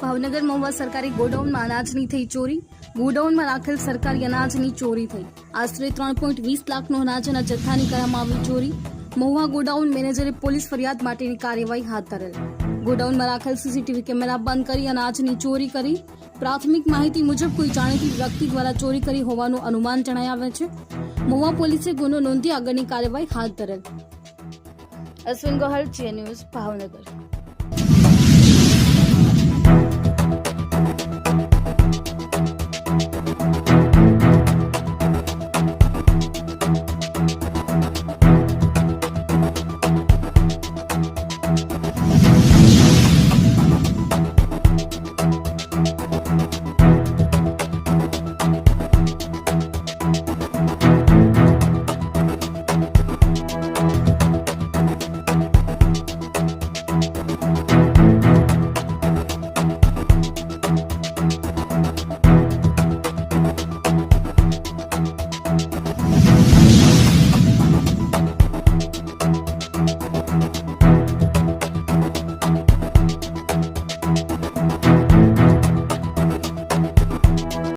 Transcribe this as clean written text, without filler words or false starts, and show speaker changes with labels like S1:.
S1: ભાવનગર મહુવા સરકારી ગોડાઉનમાં અનાજની થઈ ચોરી. ગોડાઉનમાં રાખેલ સરકારી અનાજની ચોરી થઈ. આશરે 3.20 લાખનો અનાજના જથ્થાની કરવામાં આવી ચોરી. મહુવા ગોડાઉન મેનેજરે પોલીસ ફરિયાદ માટેની કાર્યવાહી હાથ ધરેલ. ગોડાઉનમાં રાખેલ સીસીટીવી કેમેરા બંધ કરી અનાજની ચોરી કરી. પ્રાથમિક માહિતી મુજબ કોઈ જાણીતી વ્યક્તિ દ્વારા ચોરી કરી હોવાનું અનુમાન જણાઈ આવે છે. મહુવા પોલીસે ગુનો નોંધી આગળની કાર્યવાહી હાથ ધરેલ. Ashwin Gohel, GN news, Bhavnagar.